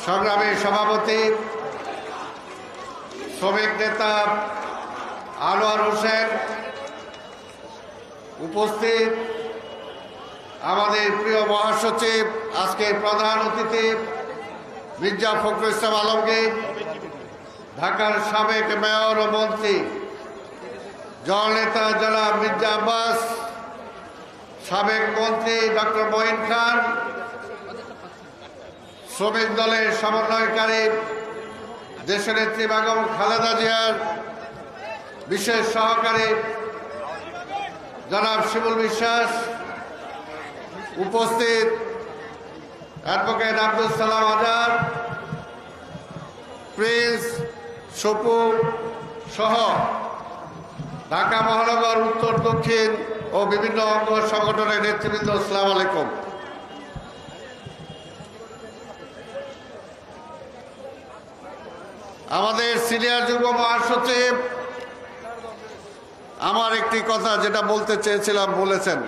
সংগ্রামী সভাপতি শ্রমিক নেতা আনোয়ার হোসেন, উপস্থিত আমাদের প্রিয় মহাসচিব, আজকের প্রধান অতিথি মির্জা ফখরুল ইসলাম আলমগীর, ঢাকার সাবেক মেয়র ও মন্ত্রী জননেতা জনাব মির্জা আব্বাস, সাবেক মন্ত্রী ডক্টর মঈন খান, শ্রমিক দলের সমন্বয়কারী দেশনেত্রী বেগম খালেদা জিয়ার বিশেষ সহকারী জনাব শিমুল বিশ্বাস, উপস্থিত অ্যাডভোকেট আব্দুল সালাম আজাদ, প্রিন্স, সপু সহ ঢাকা মহানগর, উত্তর, দক্ষিণ ও বিভিন্ন অঙ্গ সংগঠনের নেতৃবৃন্দ, আসসালামু আলাইকুম। আমাদের সিনিয়র যুগ্ম মহাসচিব আমার একটি কথা যেটা বলতে চেয়েছিলাম বলেছেন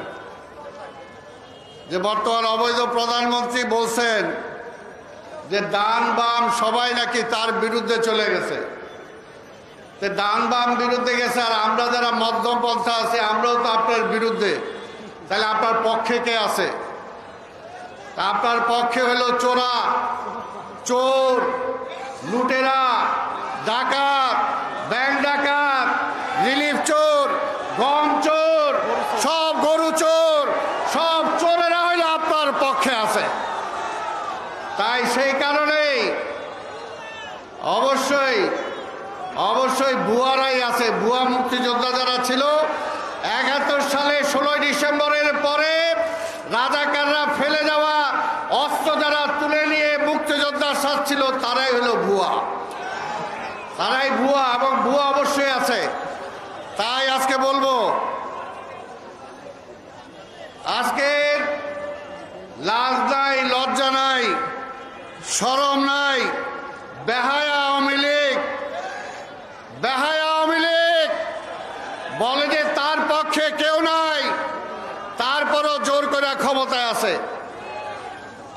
যে বর্তমান অবৈধ প্রধানমন্ত্রী বলছেন যে ডান বাম সবাই নাকি তার বিরুদ্ধে চলে গেছে। ডান বাম বিরুদ্ধে গেছে আর আমরা যারা মধ্যম পন্থা আছে আমরাও তো আপনার বিরুদ্ধে, তাহলে আপনার পক্ষে কে আছে? আপনার পক্ষে হলো চোরা, চোর, লুটেরা, ডাকাত, ব্যাংক ডাকাত, রিলিফ চোর, গম চোর, সব গরু চোর, সব চোরেরা হইলো আপনার পক্ষে আছে। তাই সেই কারণেই অবশ্যই ভুয়ারাই আছে। ভুয়া মুক্তিযোদ্ধা যারা ছিল ৭১ সালে ১৬ই ডিসেম্বরের পরে রাজাকাররা ফেলে যাওয়া অস্ত্র যারা তুলে নিয়ে মুক্তিযোদ্ধার সাথ ছিল তারাই হলো ভুয়া, তারাই ভুয়া এবং ভুয়া অবশ্যই আছে। তাই আজকে বলবো, আজকে লাজ নাই, লজ্জা নাই, শরম নাই, বেহায়া আওয়ামী লীগ বলে যে তার পক্ষে কেউ নাই, তারপরও জোর করে ক্ষমতায় আছে।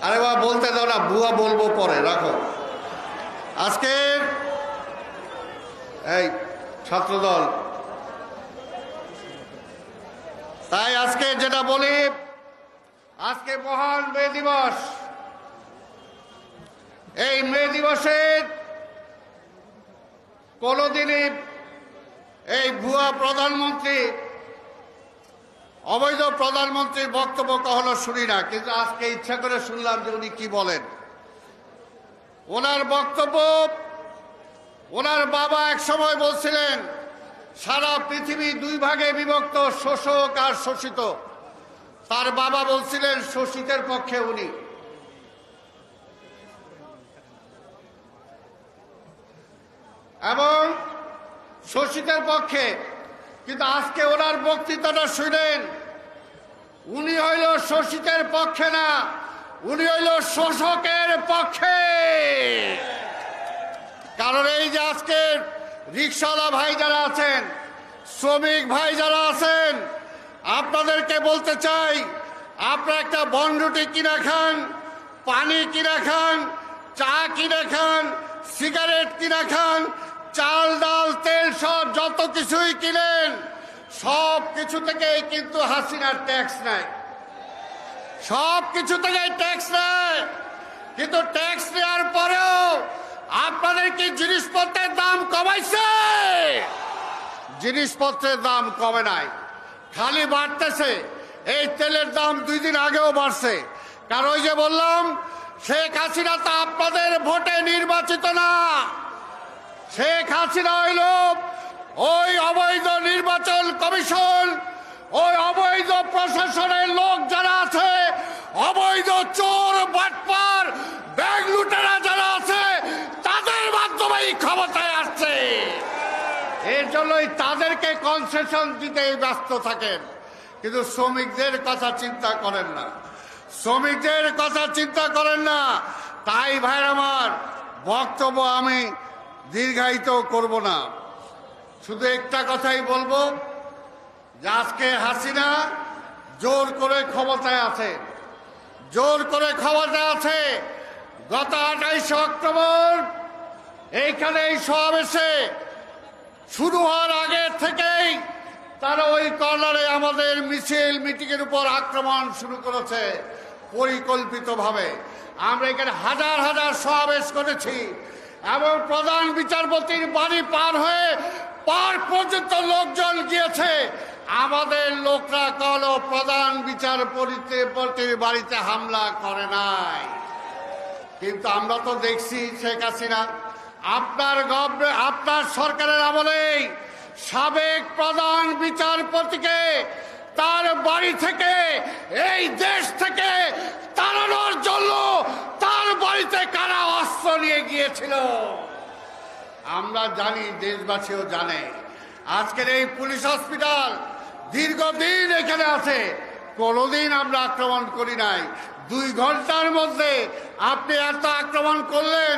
আরে বাবা বলতে দাও না, ভুয়া বলবো পরে, রাখো। আজকে এই ছাত্রদল, তাই আজকে যেটা বলি, আজকে মহান মে দিবস। এই মে দিবসের কোনোদিনই এই ভুয়া প্রধানমন্ত্রী, অবৈধ প্রধানমন্ত্রীর বক্তব্য কখনো শুনি না, কিন্তু আজকে ইচ্ছা করে শুনলাম যে উনি কি বলেন। ওনার বক্তব্য, ওনার বাবা এক সময় বলছিলেন সারা পৃথিবী দুই ভাগে বিভক্ত, শোষক আর শোষিত। তার বাবা বলছিলেন শোষিতের পক্ষে উনি। এবং শোষিতের পক্ষে, কিন্তু আজকে ওনার বক্তৃতাটা শুনেন, উনি হইল শোষিতের পক্ষে না, উনি হইল শোষকের পক্ষে। কারণ এই যে আজকে রিকশাওয়ালা ভাই যারা আছেন, শ্রমিক ভাই যারা আছেন, আপনাদেরকে বলতে চাই, আপনারা একটা বনরুটি কিনা খান, পানি কিনা খান, চা কিনা খান, সিগারেট কিনা খান, চাল ডাল তেল সব যত কিছুই কিনেন, সব কিছু থেকেই কিন্তু হাসিনার ট্যাক্স নেয়, সব কিছু থেকেই ট্যাক্স নেয়। কিন্তু ট্যাক্স নেওয়ার পরেও আপনাদের কি জিনিসপত্রের দাম কমাইছে? জিনিসপত্রের দাম কমে নাই, খালি বাড়তেছে। এই তেলের দাম 2 দিন আগেও বাড়ছে। কারণ ওই যে বললাম, শেখ হাসিনা তো আপনাদের ভোটে নির্বাচিত না। শেখ হাসিনা হইল ওই অবৈধ নির্বাচন কমিশন, ওই অবৈধ প্রশাসনের লোক যারা আছে, অবৈধ চোর, বাটপার, ব্যাংক লুটেরা যারা আছে, তাদের মাধ্যমেই ক্ষমতায় আসছে। এর জন্যই তাদেরকে কনসেশন দিতেই ব্যস্ত থাকেন, কিন্তু শ্রমিকদের কথা চিন্তা করেন না, শ্রমিকদের কথা চিন্তা করেন না। তাই ভাই আমার বক্তব্য আমি দীর্ঘায়িত করব না, শুধু একটা কথাই বলবো যে আজকে হাসিনা জোর করে ক্ষমতায় আছে, জোর করে ক্ষমতায় আছে। গত 28 অক্টোবর এইখানে এই সমাবেশে শুরু হওয়ার আগে থেকেই তারা ওই কর্নারে আমাদের মিছিল মিটিংয়ের উপর আক্রমণ শুরু করেছে পরিকল্পিতভাবে। আমরা এখানে হাজার হাজার সমাবেশ করেছি এবং প্রধান বিচারপতির বাড়ি পার হয়ে পার পর্যন্ত লোকজন গিয়েছে। আমাদের লোকরা কোনো প্রধান বিচারপতির বাড়িতে হামলা করে নাই। কিন্তু আমরা তো দেখছি শেখ হাসিনা আপনার সরকারের আমলেই সাবেক প্রধান বিচারপতিকে তার বাড়ি থেকে এই দেশ থেকে তাড়ানোর জন্য তার বাড়িতে কারা অস্ত্র নিয়ে গিয়েছিল। আমরা জানি, দেশবাসীও জানে। আজকের এই পুলিশ হসপিটাল দীর্ঘদিন এখানে আছে, কোনোদিন আমরা আক্রমণ করি নাই। 2 ঘন্টার মধ্যে আপনি এত আক্রমণ করলেন,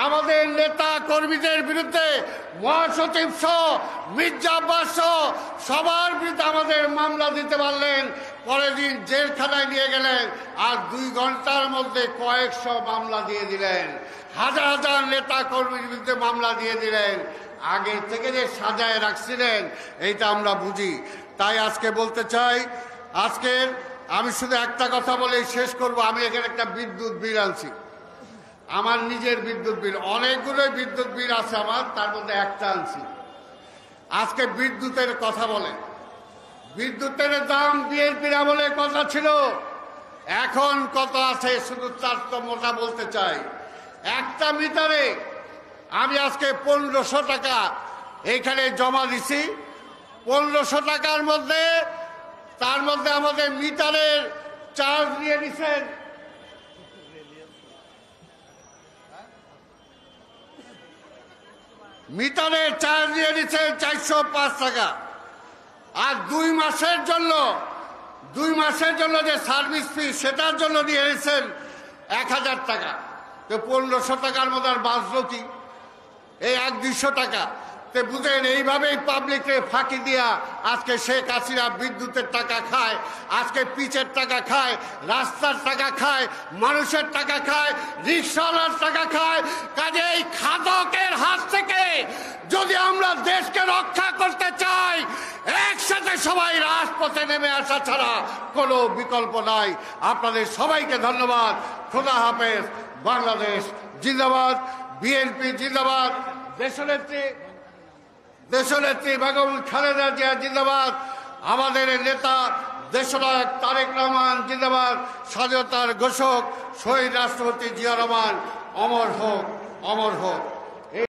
আমাদের নেতা কর্মীদের বিরুদ্ধে, মহাসচিব সহ, মির্জা আব্বাস সহ সবার বিরুদ্ধে আমাদের মামলা দিতে পারলেন। পরের দিন জেলখানায় নিয়ে গেলেন, আর 2 ঘন্টার মধ্যে কয়েকশো মামলা দিয়ে দিলেন। হাজার হাজার নেতা কর্মীর বিরুদ্ধে মামলা দিয়ে দিলেন। আগে থেকে যে সাজায় রাখছিলেন এইটা আমরা বুঝি। তাই আজকে বলতে চাই, আজকের আমি শুধু একটা কথা বলে শেষ করব। আমি এখানে একটা বিদ্যুৎ বিল আনছি, আমার নিজের বিদ্যুৎ বিল। অনেকগুলো বিদ্যুৎ বিল আছে আমার, তার মধ্যে একটা আনছি। আজকে বিদ্যুতের কথা বলে, বিদ্যুতের দাম বিএনপির আমলে কত ছিল, এখন কত আছে, শুধু তার তো মোটা বলতে চাই। একটা মিটারে আমি আজকে 1500 টাকা এইখানে জমা দিছি। 1500 টাকার মধ্যে তার মধ্যে আমাদের মিটারের চার্জ নিয়ে নিছেন মিটারের চার্জ নিয়ে নিচ্ছেন 405 টাকা। আর 2 মাসের জন্য যে সার্ভিস ফি সেটার জন্য নিয়ে নিচ্ছেন 1000 টাকা। তো 1500 টাকার মধ্যে আর বাঁচলো কি? এই 100-200 টাকা। তো বুঝেন, এইভাবেই পাবলিককে ফাঁকি দিয়া আজকে শেখ হাসিনা বিদ্যুতের টাকা খায়, আজকে পিচের টাকা খায়, রাস্তার টাকা খায়, মানুষের টাকা খায়, রিক্সাওয়ালার টাকা খায়। কাজে এই খাদকের হাত থেকে যদি আমরা দেশকে রক্ষা করতে চাই, একসাথে সবাই রাজপথে নেমে আসা ছাড়া কোনো বিকল্প নাই। আপনাদের সবাইকে ধন্যবাদ। খোদা হাফেজ। বাংলাদেশ জিন্দাবাদ, বিএনপি জিন্দাবাদ, দেশনেত্রী বেগম খালেদা জিয়া জিন্দাবাদ, আমাদের নেতা দেশনায়ক তারেক রহমান জিন্দাবাদ, স্বাধীনতার ঘোষক শহীদ রাষ্ট্রপতি জিয়া রহমান অমর হোক, অমর হোক।